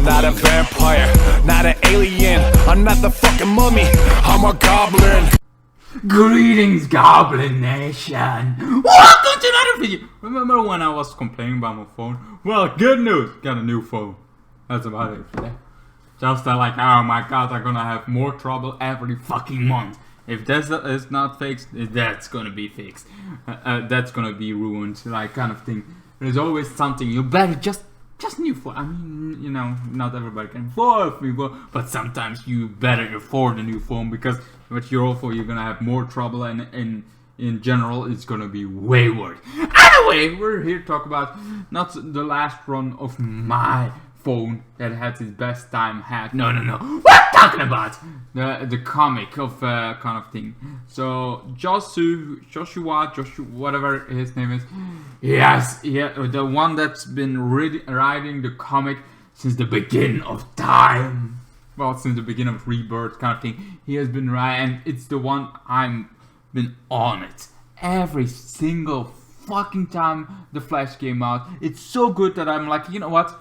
not a vampire, not an alien. I'm not the fucking mummy, I'm a goblin. Greetings, Goblin Nation! Welcome to another video! Remember when I was complaining about my phone? Well, good news! Got a new phone. That's about it today. Just like, oh my god, I'm gonna have more trouble every fucking month. If this is not fixed, that's gonna be fixed. That's gonna be ruined, like kind of thing. There's always something, you better just new phone. I mean, you know, not everybody can afford a new phone, but sometimes you better afford a new phone because with your phone you're gonna have more trouble, and in general it's gonna be way worse. Anyway, we're here to talk about not the last run of my phone that had its best time had. No. We're talking about the comic of kind of thing. So Joshua, whatever his name is. Yes, yeah, the one that's been writing the comic since the beginning of time. Well, since the beginning of Rebirth kind of thing. He has been writing, and it's the one I'm been on it. Every single fucking time the Flash came out. It's so good that I'm like, you know what?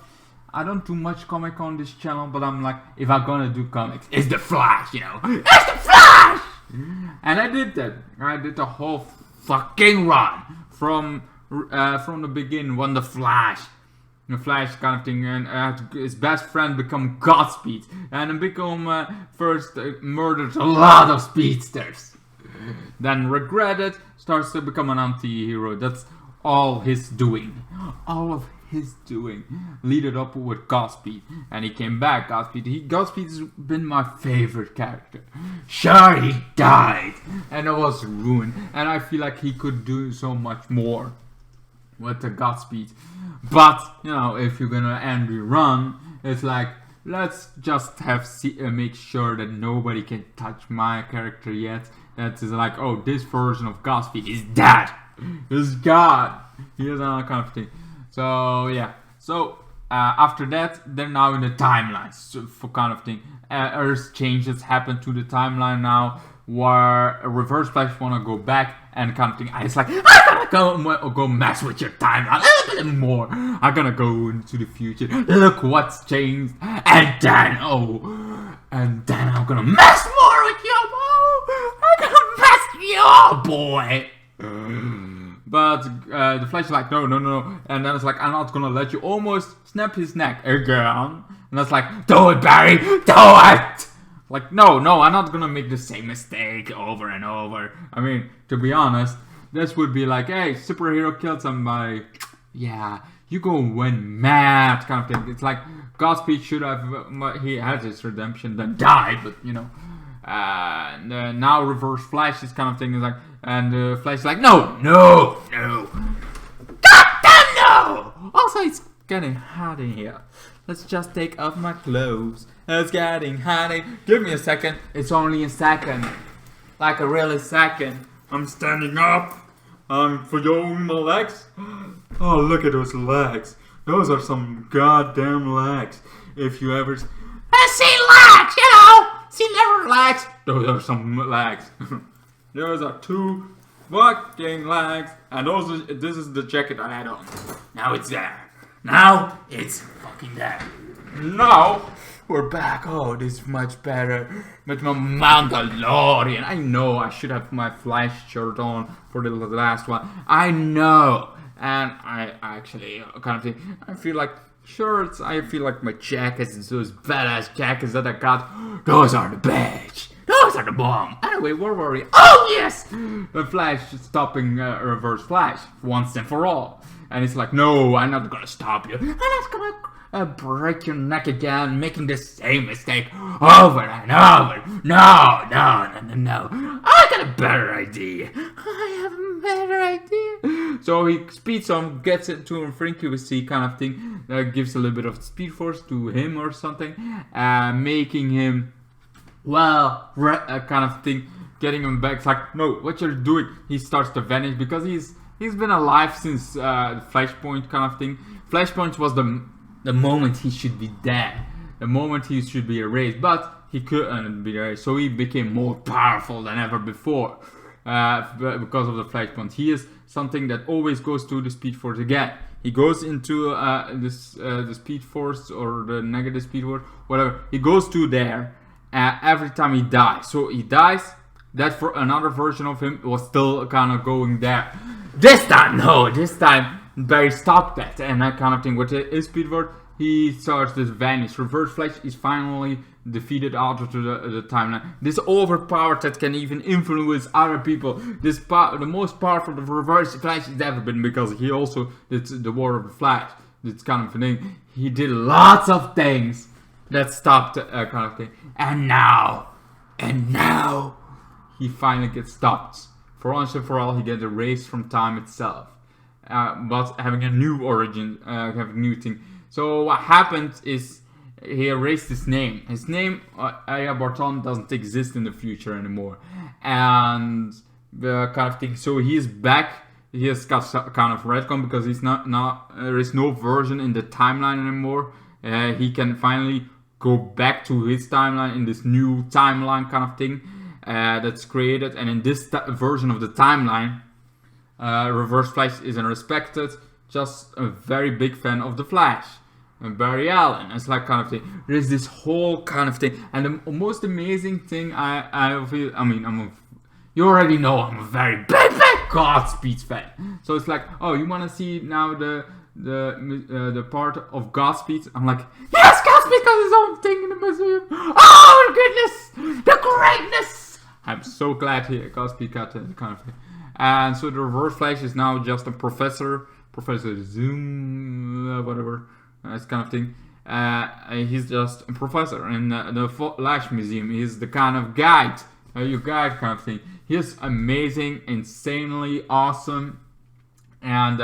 I don't do much comic on this channel, but I'm like, if I'm gonna do comics, it's the Flash, you know? It's the Flash! And I did that. I did the whole fucking run from the beginning when the Flash kind of thing, and his best friend become Godspeed, and become first murdered a lot of speedsters, then regretted, starts to become an anti-hero. That's all his doing. All of his doing. Lead it up with Godspeed, and he came back. Godspeed's been my favorite character. Sure, he died, and it was ruined, and I feel like he could do so much more with the Godspeed. But you know, if you're gonna end the run, it's like, let's just make sure that nobody can touch my character yet. That is like, oh, this version of Godspeed is dead. He's God. Here's another kind of thing. So yeah. So after that, they're now in the timeline, so for kind of thing. Earth changes happen to the timeline now, where a Reverse Flash wanna go back and kind of thing. It's like, I'm gonna go mess with your timeline a little bit more. I'm gonna go into the future. Look what's changed, and then I'm gonna mess more with you, I'm gonna mess with you, boy. But the Flash is like, no, and then it's like, I'm not gonna let you. Almost snap his neck again, and that's like, do it, Barry, do it. Like, no, I'm not gonna make the same mistake over and over. I mean, to be honest, this would be like, hey, superhero killed somebody. Yeah, you go win mad kind of thing. It's like, Godspeed should have, he had his redemption, then died, but you know. Now Reverse Flash is kind of thing is like, and Flash is like, no. Goddamn no! Also, it's getting hot in here. Let's just take off my clothes. It's getting hot in. Give me a second. It's only a second. Like a really second. I'm standing up. I'm throwing my legs. Oh, look at those legs. Those are some goddamn legs. If you ever see legs, you know. See never legs. Those are some legs. Those are two fucking legs. And this is the jacket I had on. Now it's there. Now it's fucking there. Now we're back. Oh, this is much better. With my Mandalorian. I know I should have my Flash shirt on for the last one. I know. And I actually kind of think, I feel like shirts, I feel like my jackets and those badass jackets that I got, those are the best. Those are the bomb. Anyway, where were we? Oh yes! The Flash stopping Reverse Flash once and for all. And it's like, no, I'm not gonna stop you. I'm not gonna break your neck again, making the same mistake over and over. No. I got a better idea. I have a better idea. So he speeds on, gets it to a frequency kind of thing, gives a little bit of speed force to him or something, making him, well, kind of thing, getting him back. It's like, no, what you're doing? He starts to vanish because he's been alive since the Flashpoint kind of thing. Flashpoint was the moment he should be dead, the moment he should be erased, but he couldn't be erased, so he became more powerful than ever before because of the Flashpoint. He is something that always goes to the Speed Force again. He goes into the Speed Force or the negative Speed Force, whatever. He goes to there every time he dies. So he dies. That for another version of him was still kind of going there. This time, no. This time Barry stopped that and that kind of thing. With his Speed Force, he starts to vanish. Reverse Flash is finally defeated out of the timeline. This overpowered that can even influence other people. The most powerful the Reverse Flash has ever been, because he also did the War of the Flash. This kind of thing. He did lots of things that stopped kind of thing. And now, he finally gets stopped. For once and for all, he gets erased from time itself. But having a new origin, having a new thing. So what happened is he erased his name. His name, Aya Barton, doesn't exist in the future anymore. And the kind of thing. So he is back. He has got kind of retcon because he's not there is no version in the timeline anymore. He can finally go back to his timeline in this new timeline kind of thing that's created. And in this version of the timeline, Reverse Flash isn't respected. Just a very big fan of the Flash. And Barry Allen, it's like kind of thing. There's this whole kind of thing, and the most amazing thing you already know I'm a very big Godspeed fan. So it's like, oh, you want to see now the part of Godspeed? I'm like, yes, Godspeed got his own thing in the museum. Oh goodness, the greatness! I'm so glad Godspeed got that kind of thing. And so the Reverse Flash is now just a Professor Zoom, whatever. This kind of thing. He's just a professor in the Flash Museum. He's the kind of guide, your guide kind of thing. He's amazing, insanely awesome, and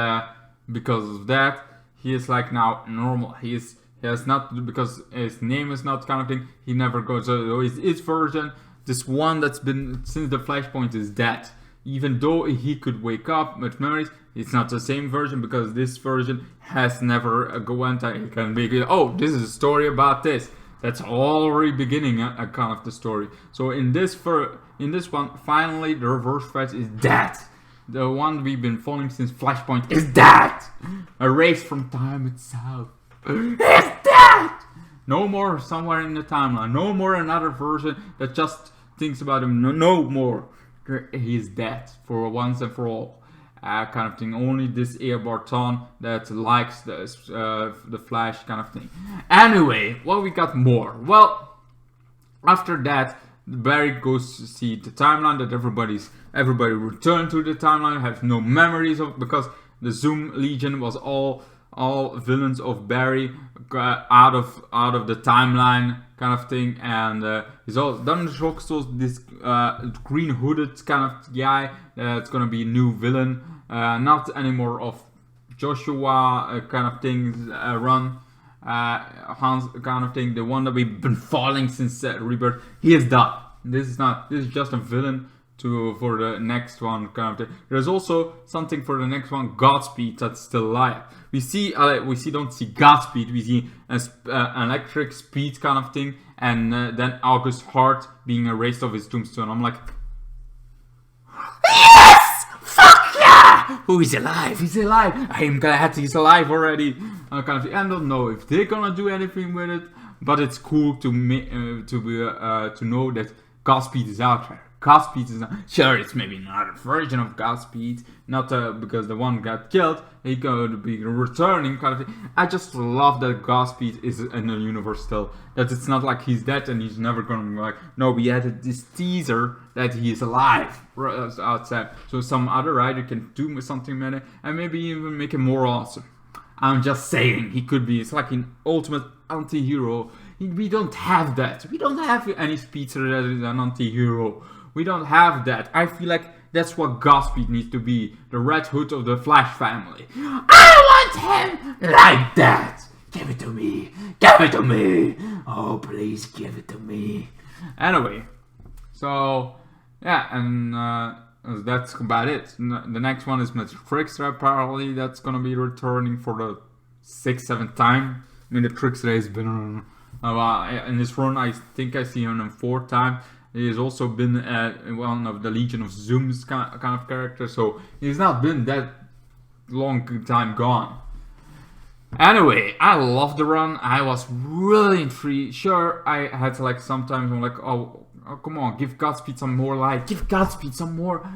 because of that, he is like now normal. He has not, because his name is not kind of thing. He never goes. So his version, this one that's been since the Flashpoint, is dead. Even though he could wake up with memories, it's not the same version, because this version has never went. He can make it. Oh, this is a story about this. That's already beginning a kind of the story. So in this one, finally the Reverse Flash is dead. The one we've been following since Flashpoint is dead, erased from time itself. It's dead. No more somewhere in the timeline. No more another version that just thinks about him. No more. He's dead for once and for all, kind of thing. Only this Aya Barton that likes the Flash kind of thing. Anyway, well, we got more. Well, after that, Barry goes to see the timeline that everybody returned to the timeline, have no memories of, because the Zoom Legion was all villains of Barry out of the timeline kind of thing, and he's all Dungeon Shockstall's this green hooded kind of guy that's gonna be a new villain, not anymore of Joshua kind of thing run, Hans kind of thing, the one that we've been following since Rebirth. He is done. This is just a villain for the next one kind of thing. There's also something for the next one, Godspeed, that's still alive. We don't see Godspeed, we see electric speed kind of thing, and then August Hart being erased off his tombstone. I'm like, yes! Fuck yeah! Oh, he's alive, he's alive. I am glad he's alive already. Kind of thing. I don't know if they're gonna do anything with it, but it's cool to know that Godspeed is out there. Godspeed is not, sure, it's maybe not a version of Godspeed, not because the one got killed, he's going to be returning kind of thing. I just love that Godspeed is in the universe still, that it's not like he's dead and he's never going to be like, no, we added this teaser that he is alive outside, so some other writer can do something with it and maybe even make him more awesome. I'm just saying, he could be, it's like an ultimate anti-hero. We don't have that. We don't have any speedster that is an anti-hero. We don't have that. I feel like that's what Godspeed needs to be. The Red Hood of the Flash family. I want him like that. Give it to me. Give it to me. Oh, please give it to me. Anyway. So, yeah, and that's about it. The next one is Mr. Trickster, apparently. That's gonna be returning for the 6th, 7th time. I mean, the Trickster has been on in this run. I think I see him on 4th time. He has also been one of the Legion of Zoom's kind of character, so he's not been that long time gone. Anyway, I loved the run. I was really intrigued. Sure, I had to, like, sometimes I'm like, oh, come on, give Godspeed some more light, give Godspeed some more,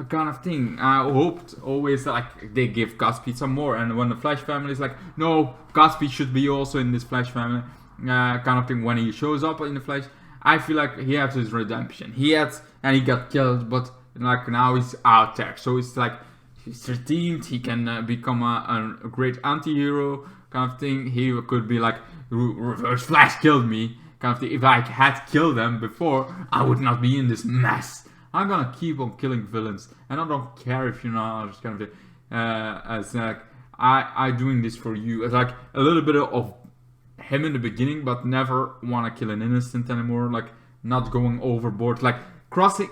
kind of thing. I hoped always like they give Godspeed some more, and when the Flash family is like, no, Godspeed should be also in this Flash family, kind of thing. When he shows up in the Flash, I feel like he has his redemption. He got killed, but like now he's out there, so it's like he's redeemed. He can become a great anti-hero kind of thing. He could be like, Reverse Flash killed me kind of thing. If I had killed them before, I would not be in this mess. I'm gonna keep on killing villains, and I don't care if you're not just kind of thing. As like I doing this for you. It's like a little bit of him in the beginning, but never wanna kill an innocent anymore. Like not going overboard. Like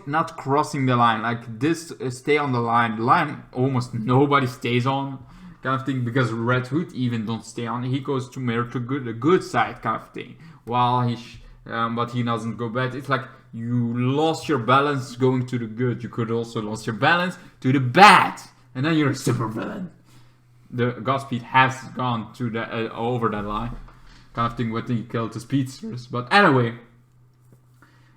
not crossing the line. Like this, stay on the line. The line almost nobody stays on, kind of thing. Because Red Hood even don't stay on. He goes to the good side, kind of thing. While but he doesn't go bad. It's like you lost your balance going to the good. You could also lose your balance to the bad, and then you're a super villain. The Godspeed has gone to the over that line, kind of thing. When he killed the speedsters. But anyway.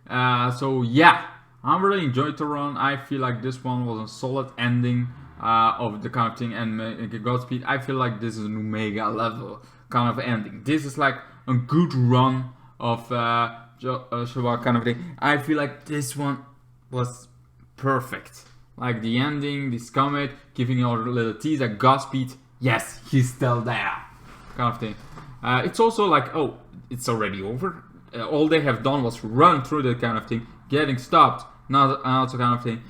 So yeah, I really enjoyed the run. I feel like this one was a solid ending of the kind of thing. And Godspeed, I feel like this is an Omega level kind of ending. This is like a good run of Showa kind of thing. I feel like this one was perfect. Like the ending, this comet, giving all the little tease like Godspeed, yes, he's still there, kind of thing. It's also like, oh, it's already over. All they have done was run through that kind of thing, getting stopped, not kind of thing.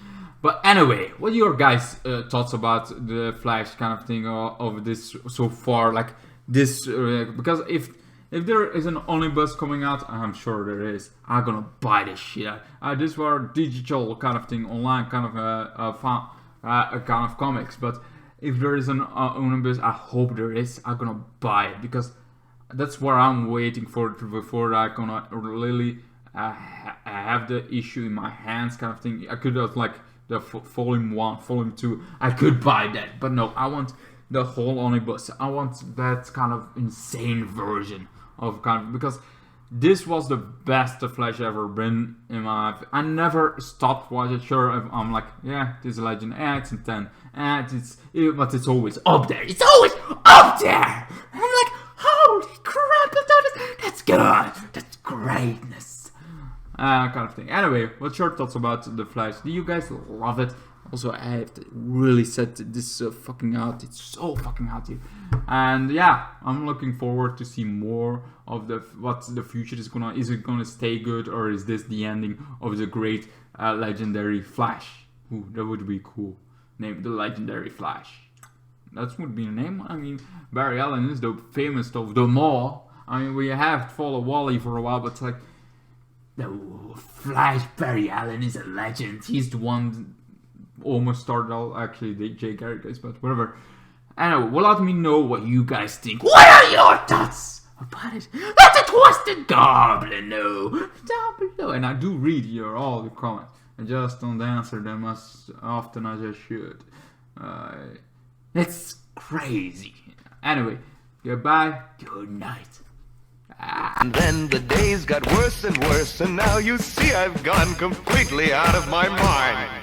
But anyway, what are your guys' thoughts about the Flash kind of thing of this so far? Like this, because if there is an omnibus coming out, I'm sure there is, I'm gonna buy this shit out. This were digital kind of thing, online kind of kind of comics. But if there is an omnibus, I hope there is. I'm gonna buy it because that's what I'm waiting for before I gonna really have the issue in my hands, kind of thing. I could have like the volume 1, volume 2. I could buy that, but no, I want the whole omnibus. I want that kind of insane version of kind of, because this was the best the Flash ever been in my life. I never stopped watching. Sure, I'm like, yeah, this is Legend, it's in 10, but it's always up there. It's always up there. And I'm like, holy crap, that's good. That's greatness. Kind of thing. Anyway, what's your thoughts about the Flash? Do you guys love it? Also, I have to really set this fucking out. It's so fucking hot here. And yeah, I'm looking forward to see more of what the future is gonna. Is it gonna stay good, or is this the ending of the great legendary Flash? Ooh, that would be cool. Name the legendary Flash. That would be the name. I mean, Barry Allen is the famous of them all. I mean, we have followed Wally for a while, but it's like, no, Flash Barry Allen is a legend. He's the one almost started out, actually, the Jay Garrett guys, but whatever. Anyway, well, let me know what you guys think. What are your thoughts about it? That's a twisted goblin, no. Down below. And I do read all the comments. I just don't answer them as often as I should. It's crazy. Anyway, goodbye, good night. And then the days got worse and worse, and now you see I've gone completely out of my mind.